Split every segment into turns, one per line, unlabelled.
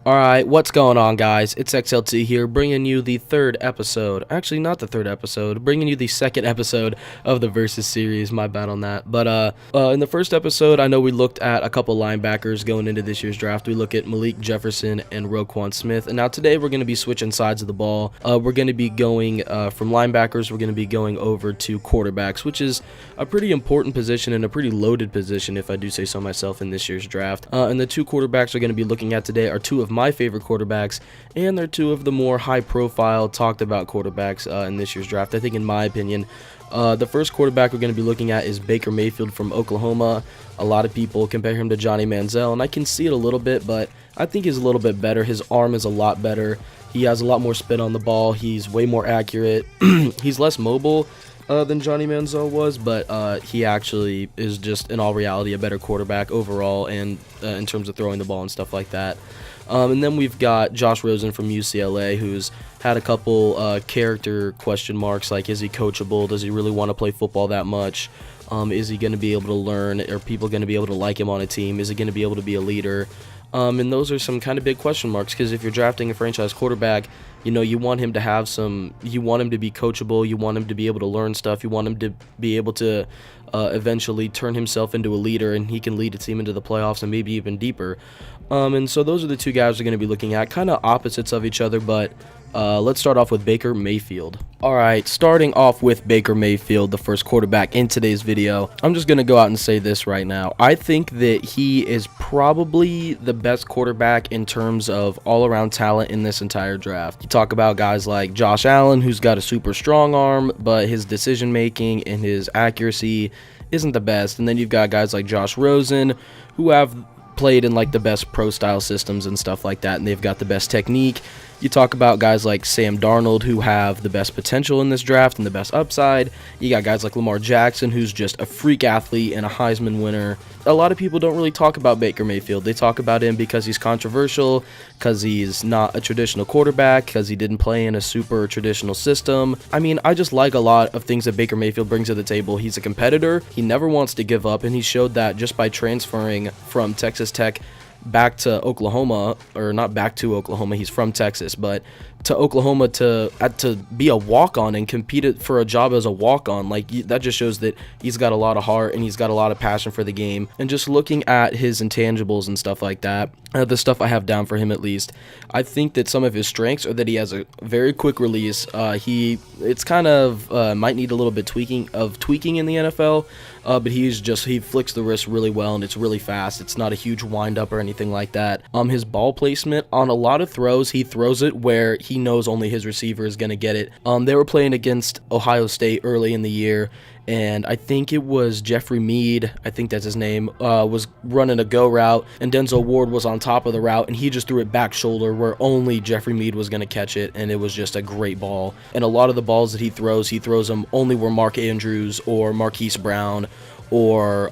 Alright, what's going on, guys? It's XLT here, bringing you the third episode. Actually, not the third episode, bringing you the second episode of the Versus series. My bad on that. But in the first episode, I know we looked at a couple linebackers going into this year's draft. We look at Malik Jefferson and Roquan Smith. And now today, we're going to be switching sides of the ball. We're going to be going from linebackers, we're going to be going over to quarterbacks, which is a pretty important position and a pretty loaded position, if I do say so myself, in this year's draft. And the two quarterbacks we're going to be looking at today are two of my favorite quarterbacks, and they're two of the more high-profile, talked-about quarterbacks in this year's draft, I think, in my opinion. The first quarterback we're going to be looking at is Baker Mayfield from Oklahoma. A lot of people compare him to Johnny Manziel, and I can see it a little bit, but I think he's a little bit better. His arm is a lot better. He has a lot more spin on the ball. He's way more accurate. He's less mobile than Johnny Manziel was, but he actually is just, in all reality, a better quarterback overall, and in terms of throwing the ball and stuff like that. And then we've got Josh Rosen from UCLA, who's had a couple character question marks, like, is he coachable? Does he really want to play football that much? Is he going to be able to learn? Are people going to be able to like him on a team? Is he going to be able to be a leader? And those are some kind of big question marks, because if you're drafting a franchise quarterback, you know, you want him to have some, you want him to be coachable, you want him to be able to learn stuff, you want him to be able to eventually turn himself into a leader, and he can lead a team into the playoffs and maybe even deeper. And so those are the two guys we're going to be looking at, kind of opposites of each other, but let's start off with Baker Mayfield. Alright, starting off with Baker Mayfield, the first quarterback in today's video. I'm just going to go out and say this right now. I think that he is probably the best quarterback in terms of all-around talent in this entire draft. You talk about guys like Josh Allen, who's got a super strong arm, but his decision-making and his accuracy isn't the best. And then you've got guys like Josh Rosen, who have played in like the best pro style systems and stuff like that, and they've got the best technique. You talk about guys like Sam Darnold, who have the best potential in this draft and the best upside. You got guys like Lamar Jackson, who's just a freak athlete and a Heisman winner. A lot of people don't really talk about Baker Mayfield. They talk about him because he's controversial, because he's not a traditional quarterback, because he didn't play in a super traditional system. I mean, I just like a lot of things that Baker Mayfield brings to the table. He's a competitor. He never wants to give up, and he showed that just by transferring from Texas Tech back to Oklahoma, or not back to Oklahoma, he's from Texas, but to Oklahoma to be a walk-on and compete for a job as a walk-on. Like, that just shows that he's got a lot of heart and he's got a lot of passion for the game. And just looking at his intangibles and stuff like that, the stuff I have down for him at least, I think that some of his strengths are that he has a very quick release. It's kind of might need a little bit tweaking in the NFL, but he flicks the wrist really well, and it's really fast. It's not a huge wind-up or anything like that. His ball placement on a lot of throws, he throws it where he knows only his receiver is going to get it. They were playing against Ohio State early in the year, and I think it was Jeffrey Mead, I think that's his name, was running a go route, and Denzel Ward was on top of the route, and he just threw it back shoulder where only Jeffrey Mead was going to catch it, and it was just a great ball. And a lot of the balls that he throws them only where Mark Andrews or Marquise Brown or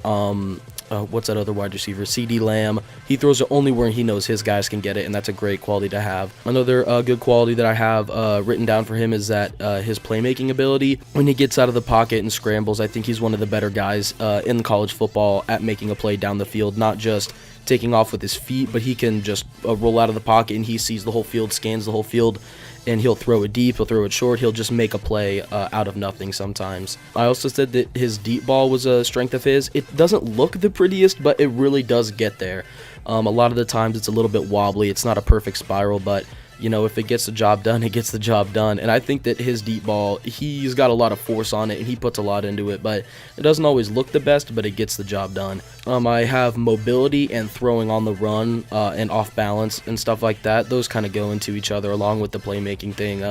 what's that other wide receiver, CeeDee Lamb. He throws it only where he knows his guys can get it, and that's a great quality to have. Another good quality that I have written down for him is that his playmaking ability. When he gets out of the pocket and scrambles, I think he's one of the better guys in college football at making a play down the field, not just taking off with his feet, but he can just roll out of the pocket and he sees the whole field, scans the whole field, and he'll throw it deep, he'll throw it short, he'll just make a play out of nothing sometimes. I also said that his deep ball was a strength of his. It doesn't look the prettiest, but it really does get there. A lot of the times it's a little bit wobbly, it's not a perfect spiral, but you know, if it gets the job done, it gets the job done. And I think that his deep ball, he's got a lot of force on it, and he puts a lot into it, but it doesn't always look the best, but it gets the job done. I have mobility and throwing on the run and off balance and stuff like that. Those kind of go into each other along with the playmaking thing.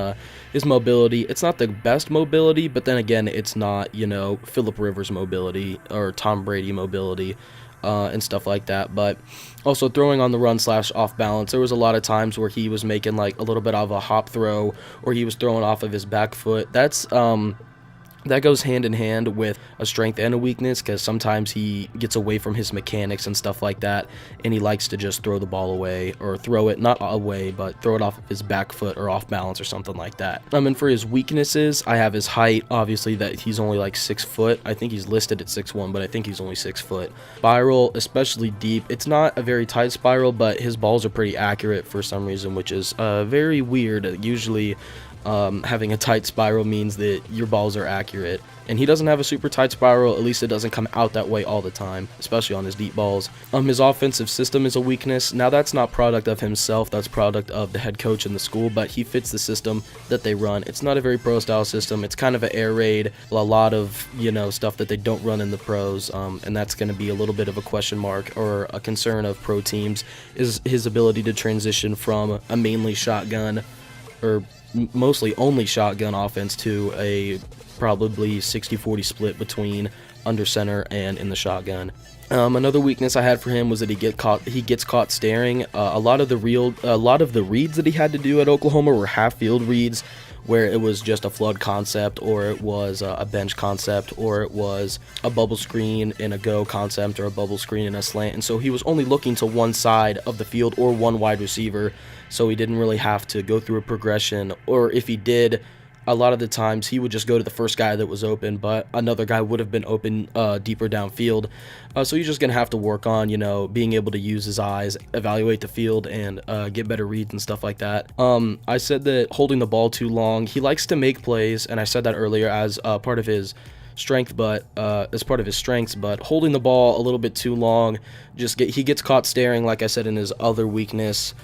His mobility, it's not the best mobility, but then again, it's not, you know, Phillip Rivers mobility or Tom Brady mobility. And stuff like that, but also throwing on the run / off balance. There was a lot of times where he was making like a little bit of a hop throw, or he was throwing off of his back foot. That's That goes hand in hand with a strength and a weakness, because sometimes he gets away from his mechanics and stuff like that, and he likes to just throw the ball away, or throw it not away, but throw it off of his back foot or off balance or something like that. And for his weaknesses, I have his height, obviously, that he's only like 6 foot. I think he's listed at 6'1", but I think he's only 6 foot. Spiral, especially deep. It's not a very tight spiral, but his balls are pretty accurate for some reason, which is very weird. Usually having a tight spiral means that your balls are accurate, and he doesn't have a super tight spiral. At least it doesn't come out that way all the time, especially on his deep balls. His offensive system is a weakness. Now, that's not product of himself, that's product of the head coach in the school, but he fits the system that they run. It's not a very pro style system. It's kind of an air raid, a lot of stuff that they don't run in the pros, and that's going to be a little bit of a question mark or a concern of pro teams, is his ability to transition from a mainly shotgun, or mostly only shotgun offense, to a probably 60-40 split between under center and in the shotgun. Another weakness I had for him was that he gets caught staring. A lot of the reads that he had to do at Oklahoma were half field reads, where it was just a flood concept, or it was a bench concept, or it was a bubble screen in a go concept, or a bubble screen in a slant. And so he was only looking to one side of the field or one wide receiver, so he didn't really have to go through a progression. Or if he did, a lot of the times he would just go to the first guy that was open, but another guy would have been open deeper downfield. So he's just going to have to work on, being able to use his eyes, evaluate the field, and get better reads and stuff like that. I said that holding the ball too long, he likes to make plays, and I said that earlier as part of his strength, but holding the ball a little bit too long, he gets caught staring, like I said, in his other weakness.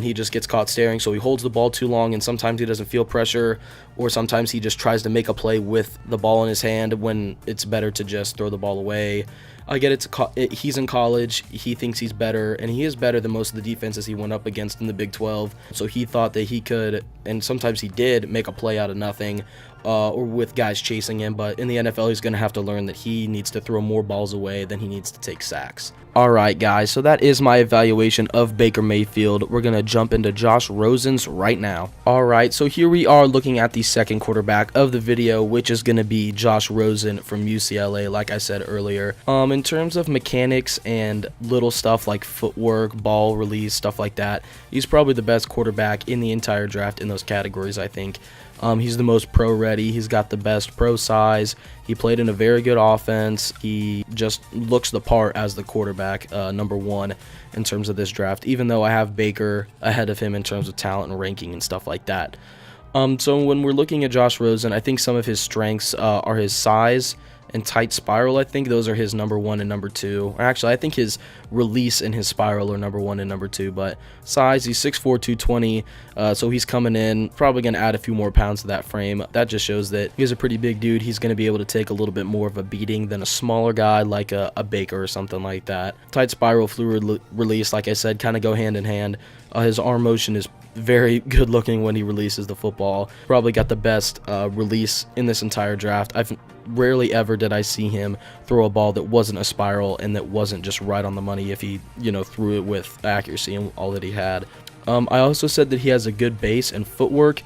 He just gets caught staring, so he holds the ball too long, and sometimes he doesn't feel pressure, or sometimes he just tries to make a play with the ball in his hand when it's better to just throw the ball away. I get he's in college, he thinks he's better, and he is better than most of the defenses he went up against in the Big 12, so he thought that he could, and sometimes he did, make a play out of nothing, or with guys chasing him. But in the NFL, he's going to have to learn that he needs to throw more balls away than he needs to take sacks. Alright guys, so that is my evaluation of Baker Mayfield. We're going to jump into Josh Rosen's right now. Alright, so here we are looking at the second quarterback of the video, which is going to be Josh Rosen from UCLA, like I said earlier. In terms of mechanics and little stuff like footwork, ball release, stuff like that, he's probably the best quarterback in the entire draft in those categories, I think. He's the most pro ready. He's got the best pro size. He played in a very good offense. He just looks the part as the quarterback, number one in terms of this draft, even though I have Baker ahead of him in terms of talent and ranking and stuff like that. So when we're looking at Josh Rosen, I think some of his strengths are his size and tight spiral. I think those are his number 1 and number 2. Or actually, I think his release and his spiral are number 1 and number 2. But size, he's 6'4", 220. So he's coming in, probably going to add a few more pounds to that frame. That just shows that he's a pretty big dude. He's going to be able to take a little bit more of a beating than a smaller guy like a Baker or something like that. Tight spiral, fluid release, like I said, kind of go hand in hand. His arm motion is very good looking when he releases the football. Probably got the best release in this entire draft. I've rarely ever did I see him throw a ball that wasn't a spiral and that wasn't just right on the money if he, threw it with accuracy and all that he had. I also said that he has a good base and footwork.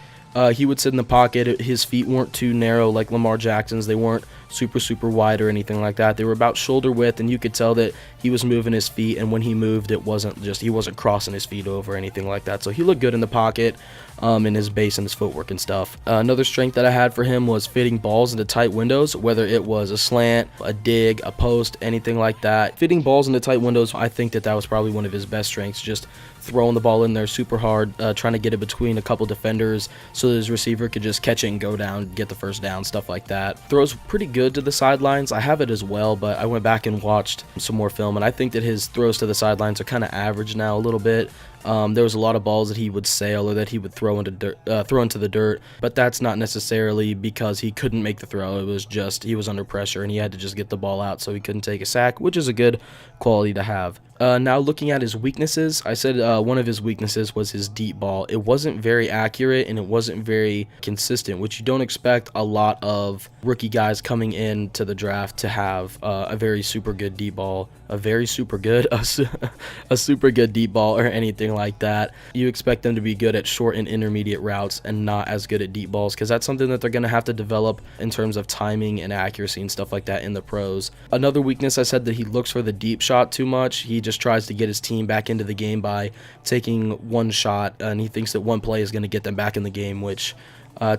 He would sit in the pocket. His feet weren't too narrow like Lamar Jackson's. They weren't super wide or anything like that. They were about shoulder width, and you could tell that he was moving his feet, and when he moved, he wasn't crossing his feet over or anything like that. So he looked good in the pocket, in his base and his footwork and stuff. Another strength that I had for him was fitting balls into tight windows, whether it was a slant, a dig, a post, anything like that. Fitting balls into tight windows, I think that was probably one of his best strengths, just throwing the ball in there super hard, trying to get it between a couple defenders so that his receiver could just catch it and go down, get the first down, stuff like that. Throws pretty good to the sidelines. I have it as well, but I went back and watched some more film, and I think that his throws to the sidelines are kind of average now a little bit. There was a lot of balls that he would sail or that he would throw into the dirt, but that's not necessarily because he couldn't make the throw. It was just he was under pressure and he had to just get the ball out, so he couldn't take a sack, which is a good quality to have. Now looking at his weaknesses, I said one of his weaknesses was his deep ball. It wasn't very accurate and it wasn't very consistent, which you don't expect a lot of rookie guys coming into the draft to have a very super good deep ball, a super good deep ball or anything anything like that. You expect them to be good at short and intermediate routes and not as good at deep balls, because that's something that they're going to have to develop in terms of timing and accuracy and stuff like that in the pros. Another weakness, I said that he looks for the deep shot too much. He just tries to get his team back into the game by taking one shot, and he thinks that one play is going to get them back in the game, which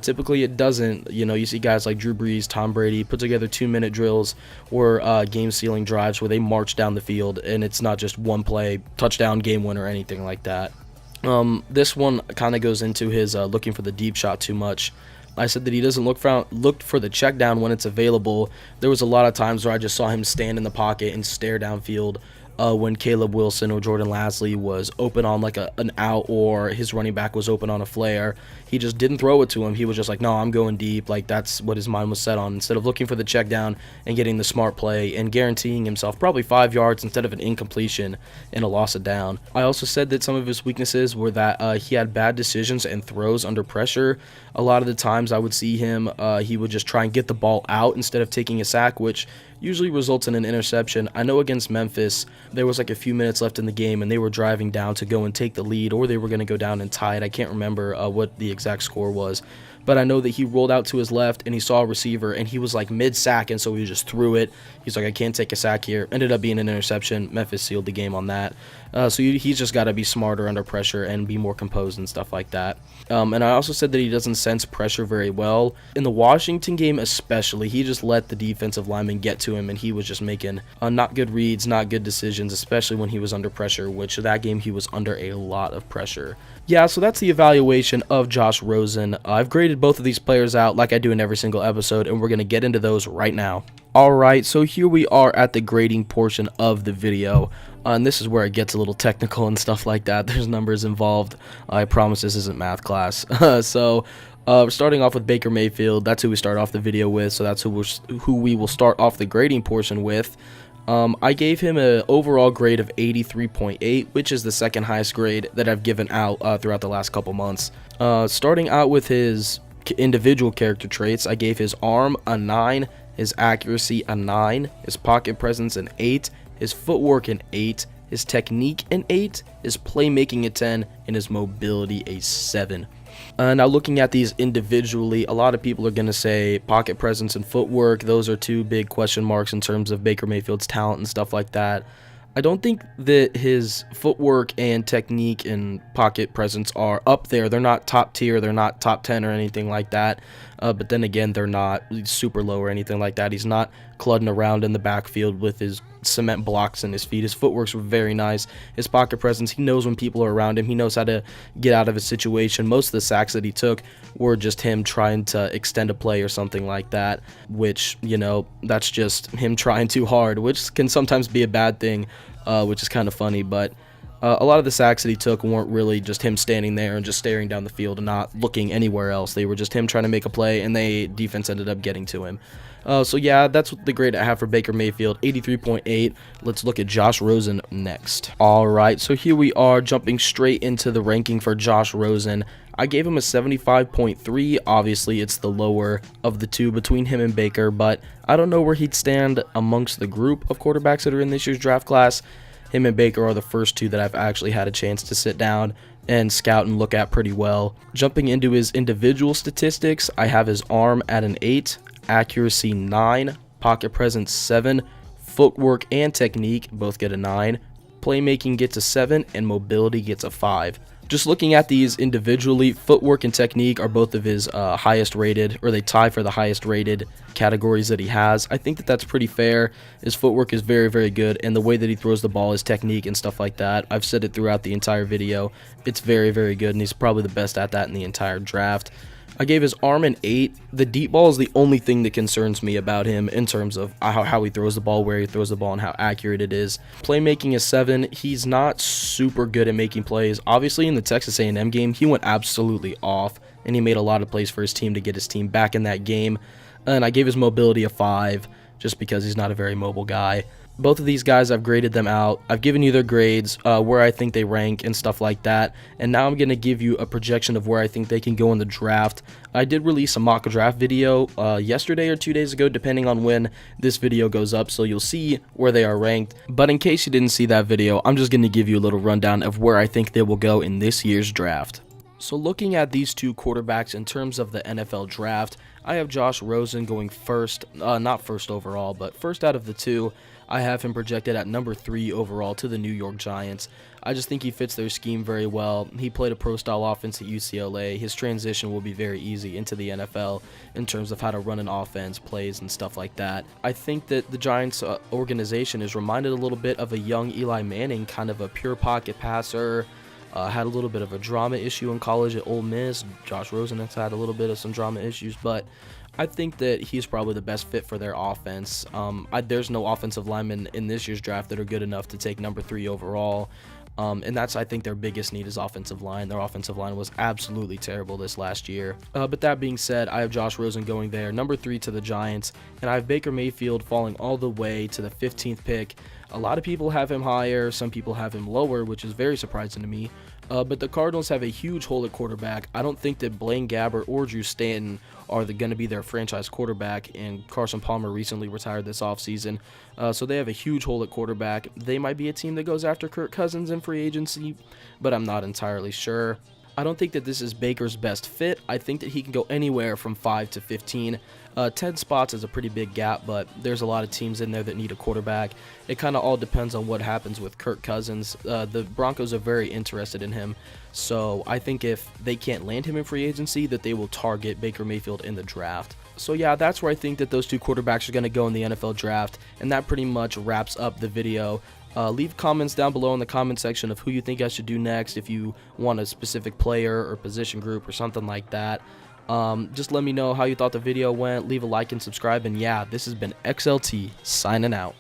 typically it doesn't. You see guys like Drew Brees, Tom Brady put together 2-minute drills or game-sealing drives where they march down the field, and it's not just one play, touchdown, game winner, or anything like that. This one kind of goes into his looking for the deep shot too much. I said that he doesn't look for the check down when it's available. There was a lot of times where I just saw him stand in the pocket and stare downfield when Caleb Wilson or Jordan Lasley was open on like an out, or his running back was open on a flare. He just didn't throw it to him. He was just like, no, I'm going deep. Like, that's what his mind was set on, instead of looking for the check down and getting the smart play and guaranteeing himself probably 5 yards instead of an incompletion and a loss of down. I also said that some of his weaknesses were that he had bad decisions and throws under pressure. A lot of the times I would see him, he would just try and get the ball out instead of taking a sack, which usually results in an interception. I know against Memphis, there was like a few minutes left in the game, and they were driving down to go and take the lead, or they were going to go down and tie it. I can't remember what the exact score was, but I know that he rolled out to his left, and he saw a receiver, and he was like mid-sack, and so he just threw it. He's like, I can't take a sack here. Ended up being an interception. Memphis sealed the game on that. So he's just got to be smarter under pressure and be more composed and stuff like that. And I also said that he doesn't sense pressure very well. In the Washington game especially, he just let the defensive lineman get to him, and he was just making not good reads, not good decisions, especially when he was under pressure, which that game he was under a lot of pressure. Yeah, so that's the evaluation of Josh Rosen. I've graded both of these players out like I do in every single episode, and we're going to get into those right now. Alright, so here we are at the grading portion of the video, and this is where it gets a little technical and stuff like that. There's numbers involved. I promise this isn't math class. So we're starting off with Baker Mayfield. That's who we start off the video with, so that's who we will start off the grading portion with. I gave him an overall grade of 83.8, which is the second highest grade that I've given out throughout the last couple months. Starting out with his individual character traits, I gave his arm a 9, his accuracy a 9, his pocket presence an 8, his footwork an 8, his technique an 8, his playmaking a 10, and his mobility a 7. Now looking at these individually, a lot of people are going to say pocket presence and footwork. Those are two big question marks in terms of Baker Mayfield's talent and stuff like that. I don't think that his footwork and technique and pocket presence are up there. They're not top tier. They're not top 10 or anything like that. But then again, they're not super low or anything like that. He's not cludding around in the backfield with his cement blocks in his feet. His footwork's very nice. His pocket presence, he knows when people are around him. He knows how to get out of a situation. Most of the sacks that he took were just him trying to extend a play or something like that, which, that's just him trying too hard, which can sometimes be a bad thing, which is kind of funny. But a lot of the sacks that he took weren't really just him standing there and just staring down the field and not looking anywhere else. They were just him trying to make a play, and defense ended up getting to him. So yeah, that's the grade I have for Baker Mayfield, 83.8. Let's look at Josh Rosen next. Alright, so here we are jumping straight into the ranking for Josh Rosen. I gave him a 75.3. Obviously, it's the lower of the two between him and Baker, but I don't know where he'd stand amongst the group of quarterbacks that are in this year's draft class. Him and Baker are the first two that I've actually had a chance to sit down and scout and look at pretty well. Jumping into his individual statistics, I have his arm at an 8, accuracy 9, pocket presence 7, footwork and technique both get a 9, playmaking gets a 7, and mobility gets a 5. Just looking at these individually, footwork and technique are both of his highest rated, or they tie for the highest rated categories that he has. I think that that's pretty fair. His footwork is very, very good, and the way that he throws the ball, his technique and stuff like that, I've said it throughout the entire video. It's very, very good, and he's probably the best at that in the entire draft. I gave his arm an 8. The deep ball is the only thing that concerns me about him in terms of how he throws the ball, where he throws the ball, and how accurate it is. Playmaking is 7. He's not super good at making plays. Obviously, in the Texas A&M game, he went absolutely off, and he made a lot of plays for his team to get his team back in that game. And I gave his mobility a 5, just because he's not a very mobile guy. Both of these guys, I've graded them out. I've given you their grades, where I think they rank and stuff like that. And now I'm going to give you a projection of where I think they can go in the draft. I did release a mock draft video yesterday or 2 days ago, depending on when this video goes up. So you'll see where they are ranked. But in case you didn't see that video, I'm just going to give you a little rundown of where I think they will go in this year's draft. So looking at these two quarterbacks in terms of the NFL draft, I have Josh Rosen going first, not first overall, but first out of the two. I have him projected at number 3 overall to the New York Giants. I just think he fits their scheme very well. He played a pro-style offense at UCLA. His transition will be very easy into the NFL in terms of how to run an offense, plays, and stuff like that. I think that the Giants organization is reminded a little bit of a young Eli Manning, kind of a pure pocket passer. Had a little bit of a drama issue in college at Ole Miss. Josh Rosen has had a little bit of some drama issues, but I think that he's probably the best fit for their offense. There's no offensive linemen in this year's draft that are good enough to take number 3 overall. And that's, I think, their biggest need is offensive line. Their offensive line was absolutely terrible this last year. But that being said, I have Josh Rosen going there, number 3 to the Giants, and I have Baker Mayfield falling all the way to the 15th pick. A lot of people have him higher, some people have him lower, which is very surprising to me. But the Cardinals have a huge hole at quarterback. I don't think that Blaine Gabbert or Drew Stanton are going to be their franchise quarterback, and Carson Palmer recently retired this offseason. So they have a huge hole at quarterback. They might be a team that goes after Kirk Cousins in free agency, but I'm not entirely sure. I don't think that this is Baker's best fit. I think that he can go anywhere from 5 to 15. 10 spots is a pretty big gap, but there's a lot of teams in there that need a quarterback. It kind of all depends on what happens with Kirk Cousins. The Broncos are very interested in him, so I think if they can't land him in free agency, that they will target Baker Mayfield in the draft. So yeah, that's where I think that those two quarterbacks are going to go in the NFL draft, and that pretty much wraps up the video. Leave comments down below in the comment section of who you think I should do next, if you want a specific player or position group or something like that. Just let me know how you thought the video went. Leave a like and subscribe, and yeah, this has been XLT signing out.